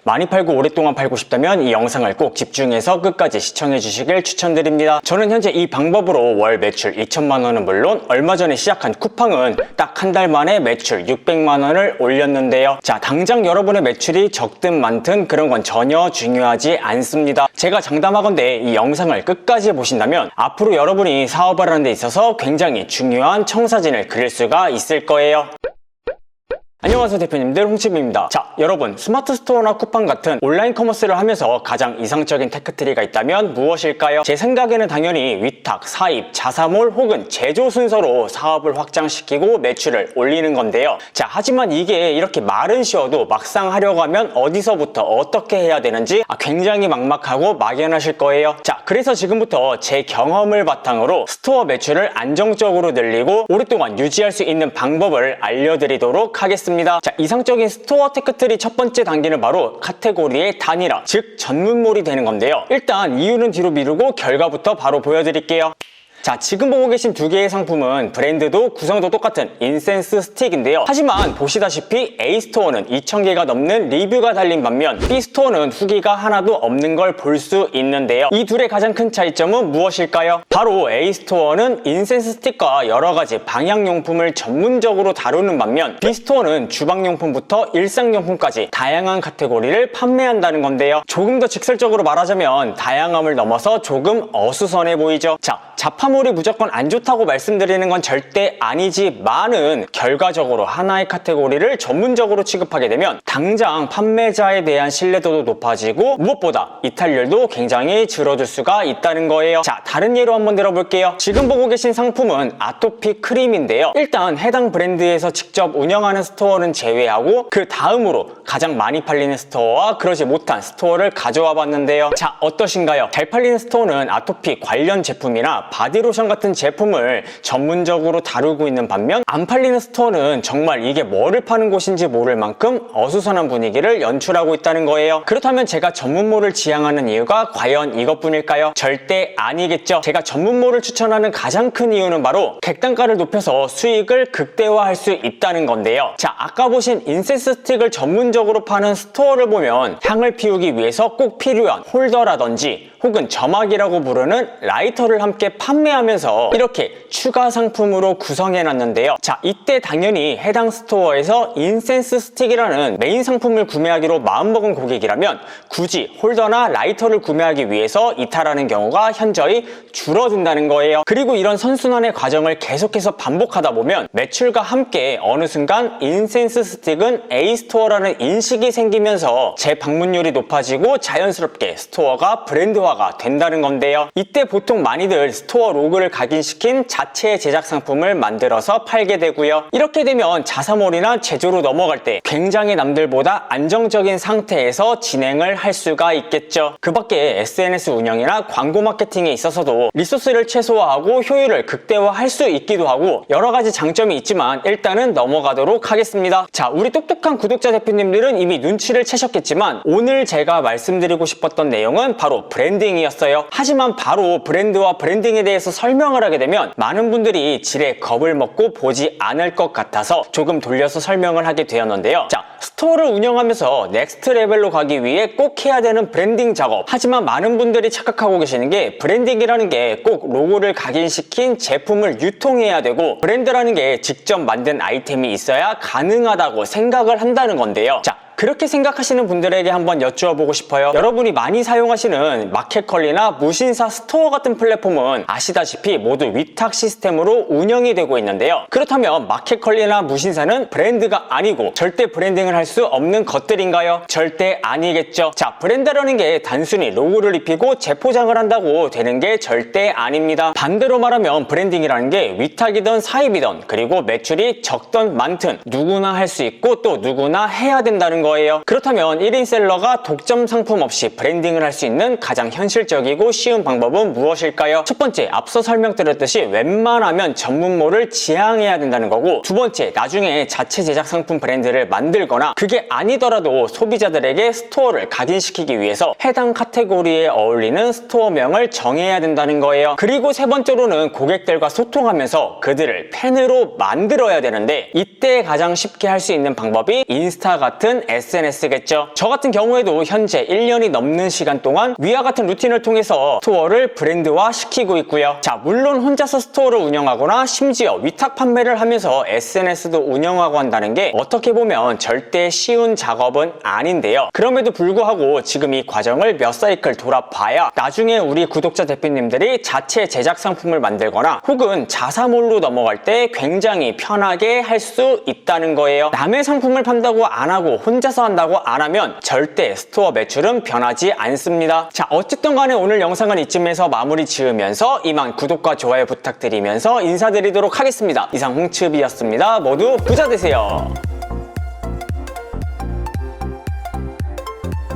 많이 팔고 오랫동안 팔고 싶다면 이 영상을 꼭 집중해서 끝까지 시청해 주시길 추천드립니다. 저는 현재 이 방법으로 월 매출 2천만 원은 물론 얼마 전에 시작한 쿠팡은 딱 한 달 만에 매출 600만 원을 올렸는데요. 자, 당장 여러분의 매출이 적든 많든 그런 건 전혀 중요하지 않습니다. 제가 장담하건대 이 영상을 끝까지 보신다면 앞으로 여러분이 사업을 하는 데 있어서 굉장히 중요한 청사진을 그릴 수가 있을 거예요. 안녕하세요 대표님들, 홍치부입니다. 자, 여러분, 스마트 스토어나 쿠팡 같은 온라인 커머스를 하면서 가장 이상적인 테크트리가 있다면 무엇일까요? 제 생각에는 당연히 위탁, 사입, 자사몰 혹은 제조 순서로 사업을 확장시키고 매출을 올리는 건데요. 자, 하지만 이게 이렇게 말은 쉬워도 막상 하려고 하면 어디서부터 어떻게 해야 되는지 굉장히 막막하고 막연하실 거예요. 자, 그래서 지금부터 제 경험을 바탕으로 스토어 매출을 안정적으로 늘리고 오랫동안 유지할 수 있는 방법을 알려드리도록 하겠습니다. 자, 이상적인 스토어 테크트리 첫 번째 단계는 바로 카테고리의 단일화, 즉 전문몰이 되는 건데요. 일단 이유는 뒤로 미루고 결과부터 바로 보여드릴게요. 자, 지금 보고 계신 두 개의 상품은 브랜드도 구성도 똑같은 인센스 스틱인데요. 하지만 보시다시피 A스토어는 2,000개가 넘는 리뷰가 달린 반면 B스토어는 후기가 하나도 없는 걸 볼 수 있는데요. 이 둘의 가장 큰 차이점은 무엇일까요? 바로 A스토어는 인센스 스틱과 여러가지 방향용품을 전문적으로 다루는 반면 B스토어는 주방용품부터 일상용품까지 다양한 카테고리를 판매한다는 건데요. 조금 더 직설적으로 말하자면 다양함을 넘어서 조금 어수선해 보이죠. 자, 자파몰이 무조건 안 좋다고 말씀드리는 건 절대 아니지만은 결과적으로 하나의 카테고리를 전문적으로 취급하게 되면 당장 판매자에 대한 신뢰도도 높아지고 무엇보다 이탈률도 굉장히 줄어들 수가 있다는 거예요. 자, 다른 예로 한번 들어볼게요. 지금 보고 계신 상품은 아토피 크림인데요. 일단 해당 브랜드에서 직접 운영하는 스토어는 제외하고 그 다음으로 가장 많이 팔리는 스토어와 그러지 못한 스토어를 가져와 봤는데요. 자, 어떠신가요? 잘 팔리는 스토어는 아토피 관련 제품이나 바디로션 같은 제품을 전문적으로 다루고 있는 반면 안 팔리는 스토어는 정말 이게 뭐를 파는 곳인지 모를 만큼 어수선한 분위기를 연출하고 있다는 거예요. 그렇다면 제가 전문몰을 지향하는 이유가 과연 이것뿐일까요? 절대 아니겠죠. 제가 전문몰을 추천하는 가장 큰 이유는 바로 객단가를 높여서 수익을 극대화할 수 있다는 건데요. 자, 아까 보신 인센스 스틱을 전문적으로 파는 스토어를 보면 향을 피우기 위해서 꼭 필요한 홀더라든지 혹은 점막이라고 부르는 라이터를 함께 판매하면서 이렇게 추가 상품으로 구성해놨는데요. 자, 이때 당연히 해당 스토어에서 인센스 스틱이라는 메인 상품을 구매하기로 마음먹은 고객이라면 굳이 홀더나 라이터를 구매하기 위해서 이탈하는 경우가 현저히 줄어든다는 거예요. 그리고 이런 선순환의 과정을 계속해서 반복하다 보면 매출과 함께 어느 순간 인센스 스틱은 A스토어라는 인식이 생기면서 재방문율이 높아지고 자연스럽게 스토어가 브랜드화가 된다는 건데요. 이때 보통 많이들 스토어 로고를 각인시킨 자체 제작 상품을 만들어서 팔게 되고요. 이렇게 되면 자사몰이나 제조로 넘어갈 때 굉장히 남들보다 안정적인 상태에서 진행을 할 수가 있겠죠. 그 밖에 SNS 운영이나 광고 마케팅에 있어서도 리소스를 최소화하고 효율을 극대화할 수 있기도 하고 여러가지 장점이 있지만 일단은 넘어가도록 하겠습니다. 자, 우리 똑똑한 구독자 대표님들은 이미 눈치를 채셨겠지만 오늘 제가 말씀드리고 싶었던 내용은 바로 브랜딩이었어요. 하지만 바로 브랜드와 브랜딩에 대해서 설명을 하게 되면 많은 분들이 지레 겁을 먹고 보지 않을 것 같아서 조금 돌려서 설명을 하게 되었는데요. 자, 스토어를 운영하면서 넥스트 레벨로 가기 위해 꼭 해야 되는 브랜딩 작업. 하지만 많은 분들이 착각하고 계시는 게 브랜딩이라는 게 꼭 로고를 각인시킨 제품을 유통해야 되고 브랜드라는 게 직접 만든 아이템이 있어야 가능하다고 생각을 한다는 건데요. 자, 그렇게 생각하시는 분들에게 한번 여쭈어보고 싶어요. 여러분이 많이 사용하시는 마켓컬리나 무신사 스토어 같은 플랫폼은 아시다시피 모두 위탁 시스템으로 운영이 되고 있는데요. 그렇다면 마켓컬리나 무신사는 브랜드가 아니고 절대 브랜딩을 할 수 없는 것들인가요? 절대 아니겠죠. 자, 브랜드라는 게 단순히 로고를 입히고 재포장을 한다고 되는 게 절대 아닙니다. 반대로 말하면 브랜딩이라는 게 위탁이든 사입이든 그리고 매출이 적든 많든 누구나 할 수 있고 또 누구나 해야 된다는 거예요. 그렇다면 1인 셀러가 독점 상품 없이 브랜딩을 할 수 있는 가장 현실적이고 쉬운 방법은 무엇일까요? 첫 번째, 앞서 설명드렸듯이 웬만하면 전문몰을 지향해야 된다는 거고, 두 번째, 나중에 자체 제작 상품 브랜드를 만들거나 그게 아니더라도 소비자들에게 스토어를 각인시키기 위해서 해당 카테고리에 어울리는 스토어명을 정해야 된다는 거예요. 그리고 세 번째로는 고객들과 소통하면서 그들을 팬으로 만들어야 되는데, 이때 가장 쉽게 할 수 있는 방법이 인스타 같은 SNS겠죠. 저 같은 경우에도 현재 1년이 넘는 시간 동안 위와 같은 루틴을 통해서 스토어를 브랜드화 시키고 있고요. 자, 물론 혼자서 스토어를 운영하거나 심지어 위탁 판매를 하면서 SNS도 운영하고 한다는 게 어떻게 보면 절대 쉬운 작업은 아닌데요. 그럼에도 불구하고 지금 이 과정을 몇 사이클 돌아봐야 나중에 우리 구독자 대표님들이 자체 제작 상품을 만들거나 혹은 자사몰로 넘어갈 때 굉장히 편하게 할 수 있다는 거예요. 남의 상품을 판다고 안 하고 혼자서 한다고 안 하면 절대 스토어 매출은 변하지 않습니다. 자, 어쨌든 간에 오늘 영상은 이쯤에서 마무리 지으면서 이만 구독과 좋아요 부탁드리면서 인사드리도록 하겠습니다. 이상 홍츠비였습니다. 모두 부자 되세요.